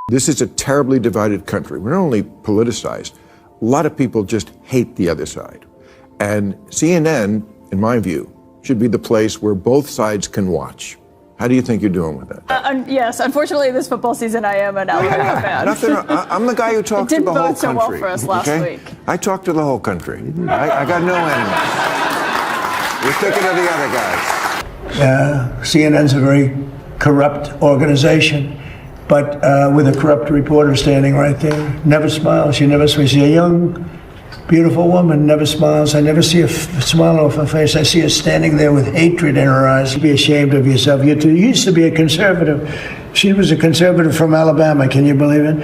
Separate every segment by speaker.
Speaker 1: This is a terribly divided country. We're not only politicized, a lot of people just hate the other side. And CNN, in my view, should be the place where both sides can watch. How do you think you're doing with that?
Speaker 2: Yes, unfortunately, this football season, I am an Alabama fan.
Speaker 1: I'm the guy who talks to the whole country.
Speaker 2: It didn't bode so well for us last week.
Speaker 1: I talk to the whole country. I got no enemies. We're thinking of the other guys.
Speaker 3: CNN's a very corrupt organization, but with a corrupt reporter standing right there. Never smiles. She never smiles. She's a young, beautiful woman, never smiles. I never see a smile off her face. I see her standing there with hatred in her eyes. Be ashamed of yourself. You used to be a conservative. She was a conservative from Alabama. Can you believe it?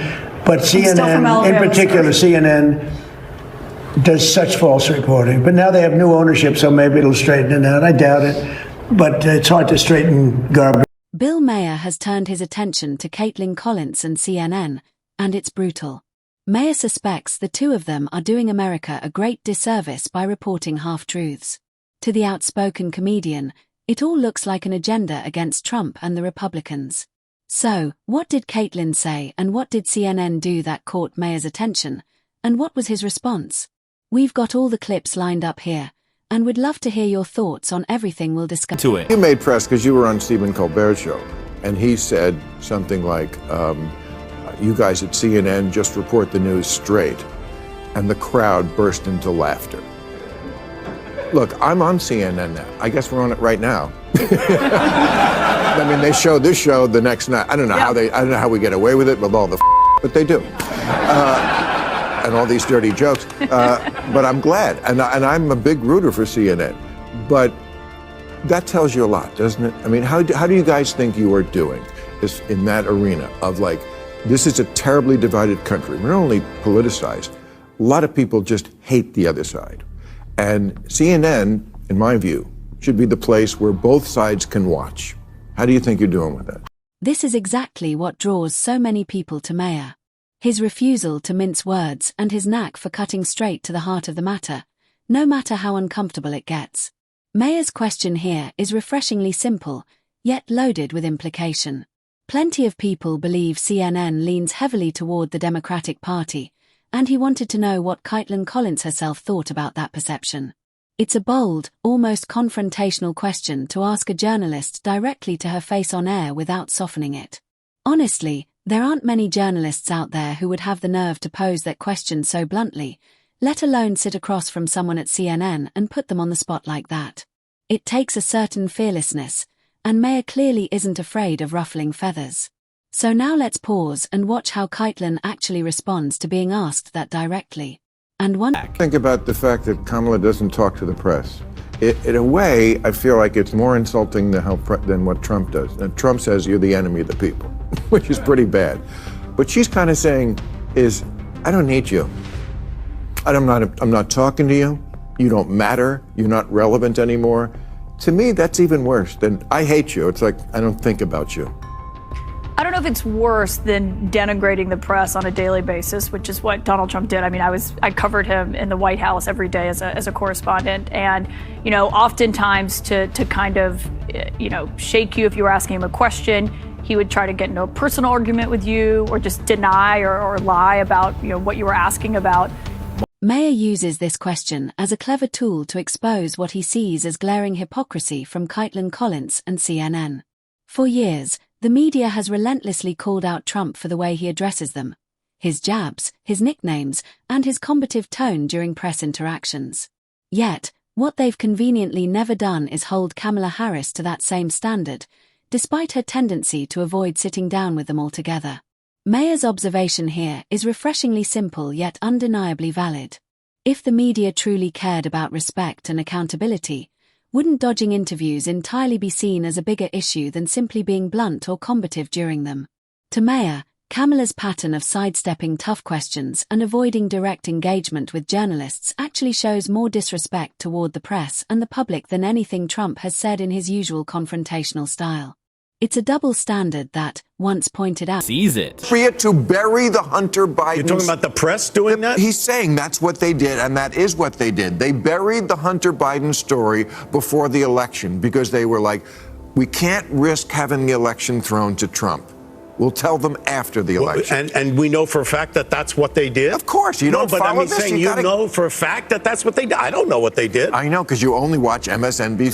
Speaker 3: But CNN, in particular, CNN does such false reporting. But now they have new ownership, so maybe it'll straighten it out. I doubt it. But it's hard to straighten garbage.
Speaker 4: Bill Maher has turned his attention to Kaitlan Collins and CNN, and it's brutal. Maher suspects the two of them are doing America a great disservice by reporting half-truths. To the outspoken comedian, it all looks like an agenda against Trump and the Republicans. So, what did Kaitlan say and what did CNN do that caught Maher's attention, and what was his response? We've got all the clips lined up here, and would love to hear your thoughts on everything we'll discuss.
Speaker 1: You made press because you were on Stephen Colbert's show, and he said something like, you guys at CNN just report the news straight, and the crowd burst into laughter. Look, I'm on CNN now. I guess we're on it right now. I mean, they show this show the next night. I don't know how we get away with it with all the but they do. And all these dirty jokes. But I'm glad, and I'm a big rooter for CNN. But that tells you a lot, doesn't it? I mean, how do you guys think you are doing in that arena of like, this is a terribly divided country. We're not only politicized, a lot of people just hate the other side. And CNN, in my view, should be the place where both sides can watch. How do you think you're doing with that?
Speaker 4: This is exactly what draws so many people to Maher. His refusal to mince words and his knack for cutting straight to the heart of the matter, no matter how uncomfortable it gets. Maher's question here is refreshingly simple, yet loaded with implication. Plenty of people believe CNN leans heavily toward the Democratic Party, and he wanted to know what Kaitlan Collins herself thought about that perception. It's a bold, almost confrontational question to ask a journalist directly to her face on air without softening it. Honestly, there aren't many journalists out there who would have the nerve to pose that question so bluntly, let alone sit across from someone at CNN and put them on the spot like that. It takes a certain fearlessness, and Maher clearly isn't afraid of ruffling feathers. So now let's pause and watch how Kaitlan actually responds to being asked that directly. And one
Speaker 1: think about the fact that Kamala doesn't talk to the press. In a way, I feel like it's more insulting than what Trump does. And Trump says you're the enemy of the people, which is pretty bad. What she's kind of saying is, I don't need you. I'm not talking to you. You don't matter. You're not relevant anymore. To me, that's even worse than I hate you. It's like, I don't think about you.
Speaker 2: I don't know if it's worse than denigrating the press on a daily basis, which is what Donald Trump did. I mean, I covered him in the White House every day as a correspondent. And, you know, oftentimes to kind of, shake you if you were asking him a question, he would try to get into a personal argument with you or just deny or lie about, what you were asking about.
Speaker 4: Maher uses this question as a clever tool to expose what he sees as glaring hypocrisy from Kaitlan Collins and CNN. For years, the media has relentlessly called out Trump for the way he addresses them, his jabs, his nicknames, and his combative tone during press interactions. Yet, what they've conveniently never done is hold Kamala Harris to that same standard, despite her tendency to avoid sitting down with them altogether. Maher's observation here is refreshingly simple yet undeniably valid. If the media truly cared about respect and accountability, wouldn't dodging interviews entirely be seen as a bigger issue than simply being blunt or combative during them? To Maher, Kamala's pattern of sidestepping tough questions and avoiding direct engagement with journalists actually shows more disrespect toward the press and the public than anything Trump has said in his usual confrontational style. It's a double standard that, once pointed out,
Speaker 5: sees it.
Speaker 1: To bury the Hunter Biden.
Speaker 6: You're talking about the press doing that?
Speaker 1: He's saying that's what they did, and that is what they did. They buried the Hunter Biden story before the election because they were like, we can't risk having the election thrown to Trump. We'll tell them after the election.
Speaker 5: And we know for a fact that that's what they did?
Speaker 1: Of course. You don't
Speaker 5: but
Speaker 1: follow
Speaker 5: I'm
Speaker 1: this.
Speaker 5: saying you know for a fact that that's what they did. I don't know what they did.
Speaker 1: I know, because you only watch MSNBC.